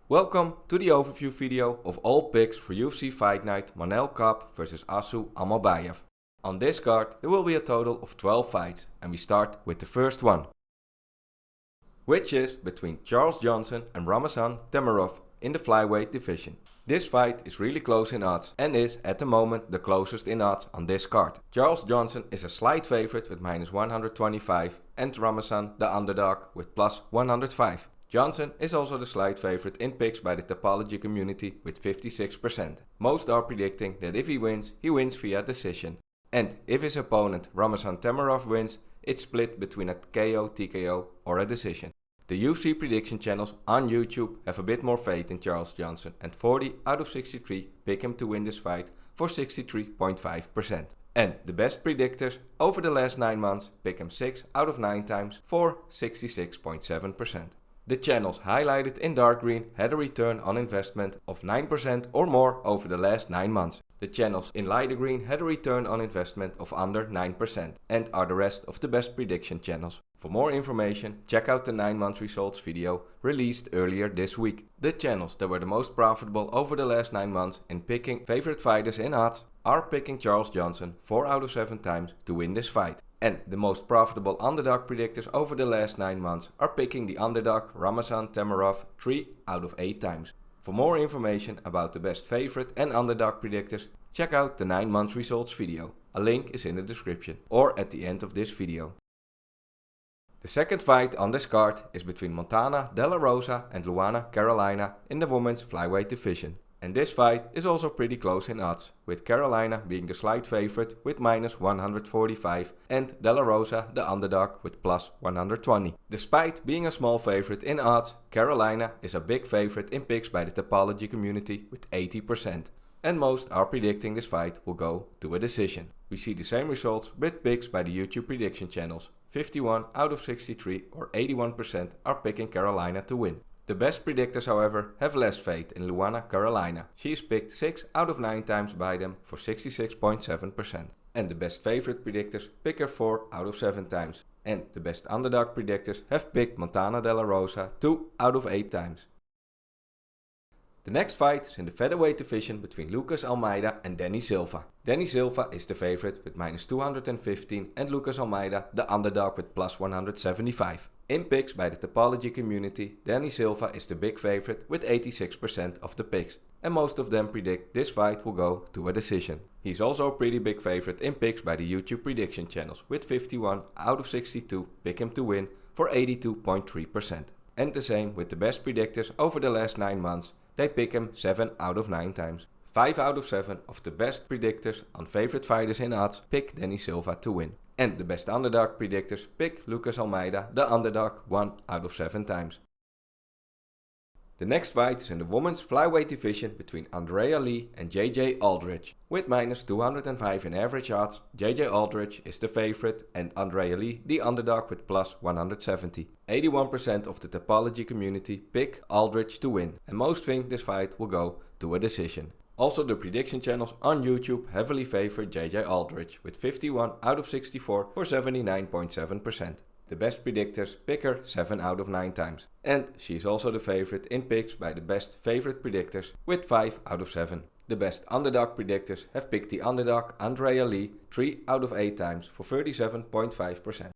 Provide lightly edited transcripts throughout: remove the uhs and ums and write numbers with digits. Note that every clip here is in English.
Welcome to the overview video of all picks for UFC Fight Night Manel Kape vs Asu Almabayev. On this card there will be a total of 12 fights and we start with the first one, which is between Charles Johnson and Ramazan Temirov in the flyweight division. This fight is really close in odds and is at the moment the closest in odds on this card. Charles Johnson is a slight favorite with minus 125 and Ramazan the underdog with plus 105. Johnson is also the slight favorite in picks by the Tapology Community with 56%. Most are predicting that if he wins via decision. And if his opponent Ramazan Temirov wins, it's split between a KO, TKO or a decision. The UFC Prediction Channels on YouTube have a bit more faith in Charles Johnson and 40 out of 63 pick him to win this fight for 63.5%. And the best predictors over the last 9 months pick him 6 out of 9 times for 66.7%. The channels highlighted in dark green had a return on investment of 9% or more over the last 9 months. The channels in lighter green had a return on investment of under 9% and are the rest of the best prediction channels. For more information, check out the 9 months results video released earlier this week. The channels that were the most profitable over the last 9 months in picking favorite fighters in odds are picking Charles Johnson 4 out of 7 times to win this fight. And the most profitable underdog predictors over the last 9 months are picking the underdog Ramazan Temirov 3 out of 8 times. For more information about the best favorite and underdog predictors, check out the 9 months results video. A link is in the description or at the end of this video. The second fight on this card is between Montana De La Rosa and Luana Carolina in the women's flyweight division. And this fight is also pretty close in odds, with Carolina being the slight favorite with minus 145 and De La Rosa the underdog with plus 120. Despite being a small favorite in odds, Carolina is a big favorite in picks by the Tapology Community with 80%. And most are predicting this fight will go to a decision. We see the same results with picks by the YouTube prediction channels. 51 out of 63 or 81% are picking Carolina to win. The best predictors, however, have less faith in Luana Carolina. She is picked 6 out of 9 times by them for 66.7%. And the best favorite predictors pick her 4 out of 7 times. And the best underdog predictors have picked Montana De La Rosa 2 out of 8 times. The next fight is in the featherweight division between Lucas Almeida and Danny Silva. Danny Silva is the favorite with minus 215 and Lucas Almeida the underdog with plus 175. In picks by the Tapology Community, Danny Silva is the big favorite with 86% of the picks. And most of them predict this fight will go to a decision. He's also a pretty big favorite in picks by the YouTube prediction channels with 51 out of 62 pick him to win for 82.3%. And the same with the best predictors over the last 9 months. They pick him 7 out of 9 times. 5 out of 7 of the best predictors on favorite fighters in odds pick Danny Silva to win. And the best underdog predictors pick Lucas Almeida, the underdog, 1 out of 7 times. The next fight is in the women's flyweight division between Andrea Lee and JJ Aldrich. With minus 205 in average odds, JJ Aldrich is the favorite and Andrea Lee the underdog with plus 170. 81% of the Tapology Community pick Aldrich to win and most think this fight will go to a decision. Also the prediction channels on YouTube heavily favor JJ Aldrich with 51 out of 64 for 79.7%. The best predictors pick her 7 out of 9 times. And she is also the favorite in picks by the best favorite predictors with 5 out of 7. The best underdog predictors have picked the underdog Andrea Lee 3 out of 8 times for 37.5%.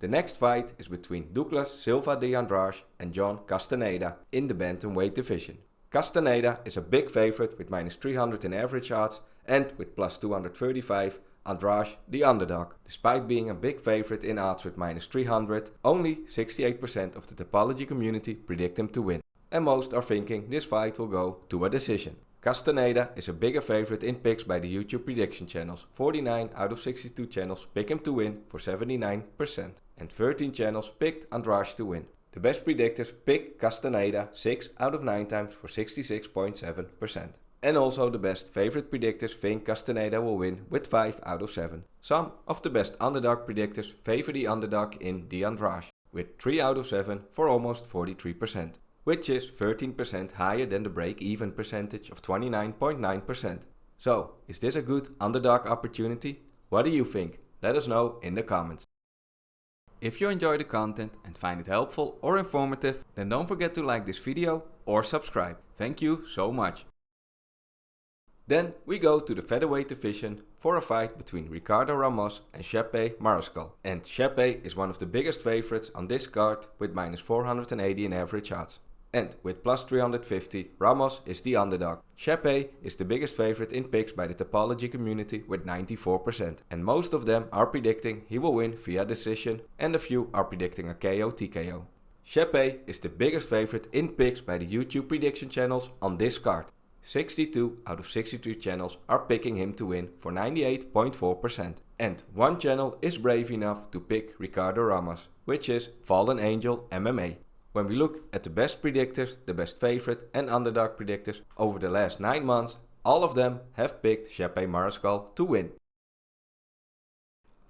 The next fight is between Douglas Silva de Andrade and John Castañeda in the bantamweight division. Castañeda is a big favorite with minus 300 in average odds and with plus 235 Andrade the underdog. Despite being a big favorite in odds with minus 300, only 68% of the Tapology Community predict him to win. And most are thinking this fight will go to a decision. Castañeda is a bigger favorite in picks by the YouTube prediction channels. 49 out of 62 channels pick him to win for 79% and 13 channels picked Andrade to win. The best predictors pick Castañeda 6 out of 9 times for 66.7%. And also the best favorite predictors think Castañeda will win with 5 out of 7. Some of the best underdog predictors favor the underdog in the Andrade with 3 out of 7 for almost 43%, which is 13% higher than the break-even percentage of 29.9%. So, is this a good underdog opportunity? What do you think? Let us know in the comments. If you enjoy the content and find it helpful or informative, then don't forget to like this video or subscribe. Thank you so much. Then we go to the featherweight division for a fight between Ricardo Ramos and Chepe Mariscal. And Chepe is one of the biggest favorites on this card with minus 480 in average odds. And with plus 350, Ramos is the underdog. Chepe is the biggest favorite in picks by the Tapology Community with 94%. And most of them are predicting he will win via decision and a few are predicting a KO TKO. Chepe is the biggest favorite in picks by the YouTube Prediction Channels on this card. 62 out of 63 channels are picking him to win for 98.4%. And one channel is brave enough to pick Ricardo Ramos, which is Fallen Angel MMA. When we look at the best predictors, the best favorite and underdog predictors over the last 9 months, all of them have picked Chepe Mariscal to win.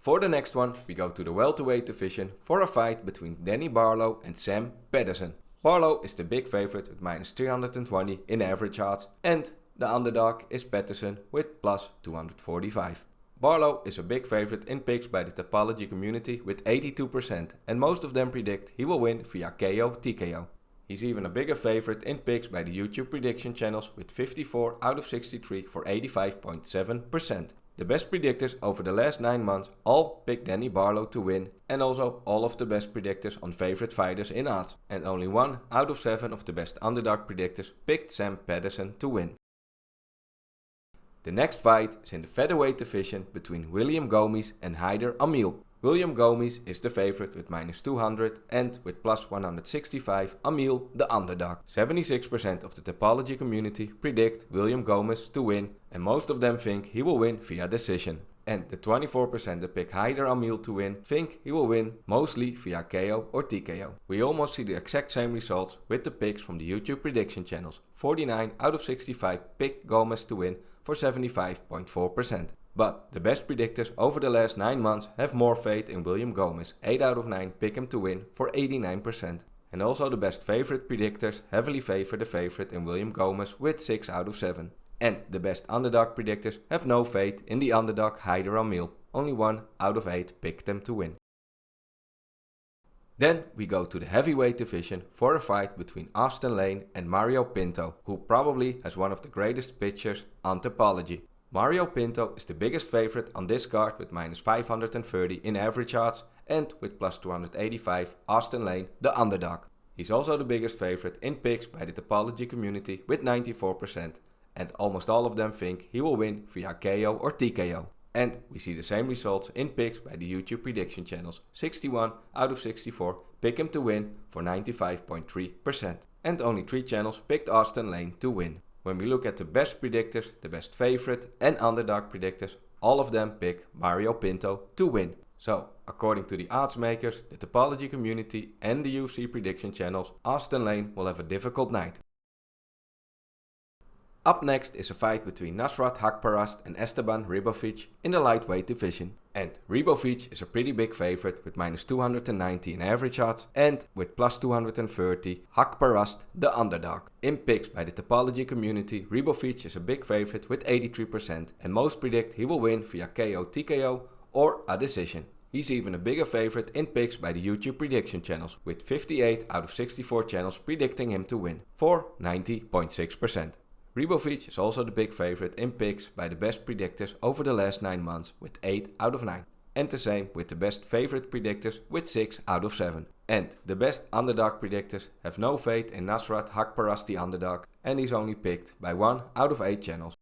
For the next one, we go to the welterweight division for a fight between Danny Barlow and Sam Patterson. Barlow is the big favorite with minus 320 in average odds and the underdog is Patterson with plus 245. Barlow is a big favorite in picks by the Tapology Community with 82% and most of them predict he will win via KO TKO. He's even a bigger favorite in picks by the YouTube Prediction Channels with 54 out of 63 for 85.7%. The best predictors over the last 9 months all picked Danny Barlow to win and also all of the best predictors on favorite fighters in odds. And only 1 out of 7 of the best underdog predictors picked Sam Patterson to win. The next fight is in the featherweight division between William Gomis and Hyder Amil. William Gomis is the favorite with minus 200 and with plus 165 Amil the underdog. 76% of the Tapology Community predict William Gomis to win and most of them think he will win via decision. And the 24% that pick Hyder Amil to win think he will win mostly via KO or TKO. We almost see the exact same results with the picks from the YouTube Prediction Channels. 49 out of 65 pick Gomis to win for 75.4%. But the best predictors over the last 9 months have more faith in William Gomis. 8 out of 9 pick him to win for 89%. And also the best favorite predictors heavily favor the favorite in William Gomis with 6 out of 7. And the best underdog predictors have no faith in the underdog Hyder Amil. Only 1 out of 8 picked them to win. Then we go to the heavyweight division for a fight between Austen and Mario Pinto, who probably has one of the greatest pitchers on Tapology. Mario Pinto is the biggest favorite on this card with minus 530 in average odds and with plus 285 Austen the underdog. He's also the biggest favorite in picks by the Tapology Community with 94% and almost all of them think he will win via KO or TKO. And we see the same results in picks by the YouTube Prediction Channels. 61 out of 64 pick him to win for 95.3%. And only 3 channels picked Austen to win. When we look at the best predictors, the best favorite and underdog predictors, all of them pick Mario Pinto to win. So, according to the Oddsmakers, the Tapology Community and the UFC Prediction Channels, Austen will have a difficult night. Up next is a fight between Nasrat and Esteban Ribovics in the lightweight division. And Ribovics is a pretty big favorite with minus 290 in average odds and with plus 230 Hakparast the underdog. In picks by the Tapology Community, Ribovics is a big favorite with 83% and most predict he will win via KO TKO or a decision. He's even a bigger favorite in picks by the YouTube Prediction Channels with 58 out of 64 channels predicting him to win for 90.6%. Ribovics is also the big favorite in picks by the best predictors over the last 9 months with 8 out of 9. And the same with the best favorite predictors with 6 out of 7. And the best underdog predictors have no faith in Nasrat Hakparast the underdog and he's only picked by 1 out of 8 channels.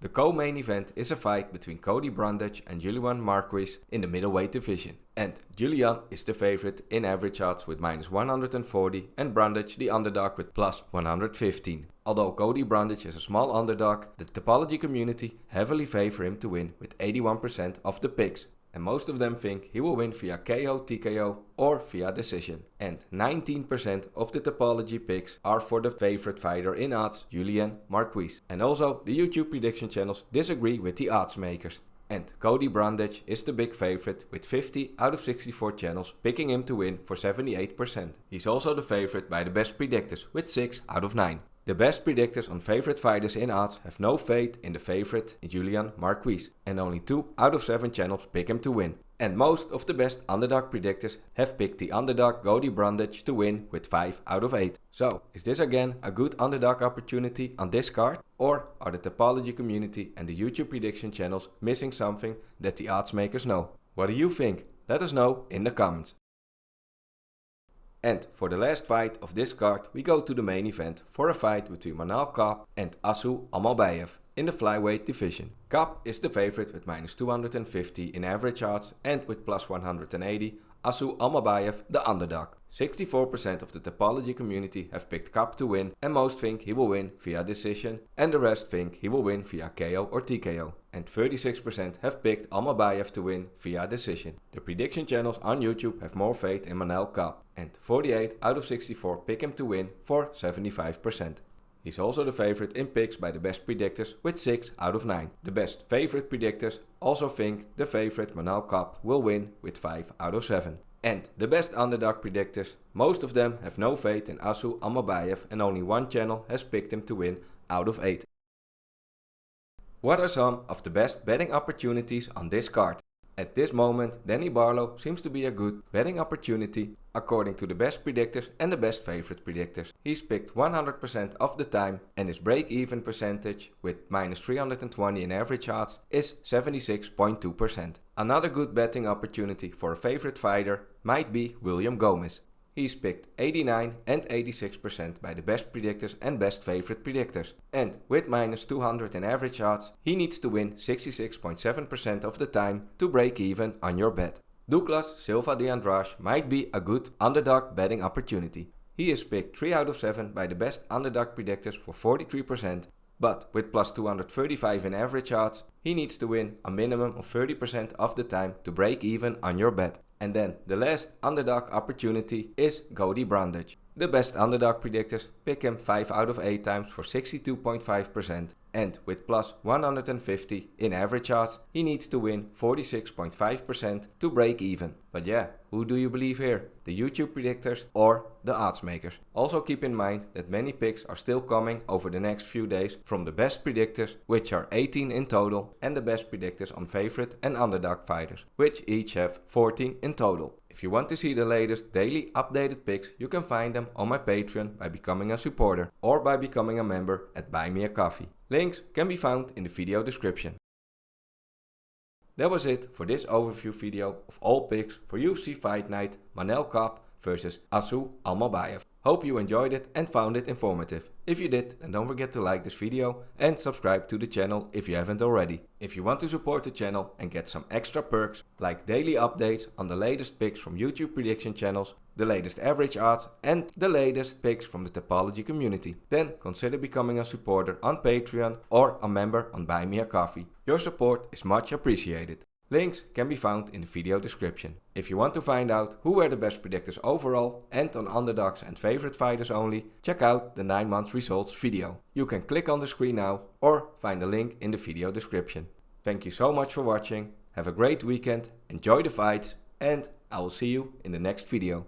The co-main event is a fight between Brundage and Julian Marquez in the middleweight division. And Julian is the favorite in average odds with minus 140 and Brundage the underdog with plus 115. Although Brundage is a small underdog, the Tapology Community heavily favor him to win with 81% of the picks. And most of them think he will win via KO, TKO or via decision. And 19% of the Tapology picks are for the favorite fighter in odds, Julian Marquez. And also the YouTube Prediction Channels disagree with the odds makers. And Brundage is the big favorite with 50 out of 64 channels picking him to win for 78%. He's also the favorite by the best predictors with 6 out of 9. The best predictors on favorite fighters in odds have no faith in the favorite Julian Marquez and only 2 out of 7 channels pick him to win. And most of the best underdog predictors have picked the underdog Brundage to win with 5 out of 8. So, is this again a good underdog opportunity on this card? Or are the Tapology Community and the YouTube Prediction Channels missing something that the odds makers know? What do you think? Let us know in the comments. And for the last fight of this card, we go to the main event for a fight between Manel Kape and Asu Almabayev in the flyweight division. Kape is the favorite with minus 250 in average odds, and with plus 180, Asu Almabayev the underdog. 64% of the Tapology community have picked Kape to win, and most think he will win via decision, and the rest think he will win via KO or TKO. And 36% have picked Almabayev to win via decision. The prediction channels on YouTube have more faith in Manel Kape, and 48 out of 64 pick him to win for 75%. He's also the favorite in picks by the best predictors with 6 out of 9. The best favorite predictors also think the favorite Manel Kape will win with 5 out of 7. And the best underdog predictors, most of them have no faith in Asu Almabayev, and only one channel has picked him to win out of 8. What are some of the best betting opportunities on this card? At this moment, Danny Barlow seems to be a good betting opportunity according to the best predictors and the best favorite predictors. He's picked 100% of the time, and his break-even percentage with minus 320 in average odds is 76.2%. Another good betting opportunity for a favorite fighter might be William Gomis. He's picked 89 and 86% by the best predictors and best favorite predictors. And with minus 200 in average odds, he needs to win 66.7% of the time to break even on your bet. Douglas Silva de Andrade might be a good underdog betting opportunity. He is picked 3 out of 7 by the best underdog predictors for 43%, but with plus 235 in average odds, he needs to win a minimum of 30% of the time to break even on your bet. And then the last underdog opportunity is Brundage. The best underdog predictors pick him 5 out of 8 times for 62.5%, and with plus 150 in average odds, he needs to win 46.5% to break even. But yeah, who do you believe here? The YouTube predictors or the odds makers? Also keep in mind that many picks are still coming over the next few days from the best predictors, which are 18 in total, and the best predictors on favorite and underdog fighters, which each have 14 in total. If you want to see the latest daily updated picks, you can find them on my Patreon by becoming a supporter or by becoming a member at Buy Me a Coffee. Links can be found in the video description. That was it for this overview video of all picks for UFC Fight Night Manel Kape versus Asu Almabayev. Hope you enjoyed it and found it informative. If you did, then don't forget to like this video and subscribe to the channel if you haven't already. If you want to support the channel and get some extra perks like daily updates on the latest picks from YouTube Prediction Channels, the latest average odds and the latest picks from the Tapology community, then consider becoming a supporter on Patreon or a member on Buy Me a Coffee. Your support is much appreciated. Links can be found in the video description. If you want to find out who were the best predictors overall and on underdogs and favorite fighters only, check out the 9 months results video. You can click on the screen now or find the link in the video description. Thank you so much for watching, have a great weekend, enjoy the fights, and I will see you in the next video.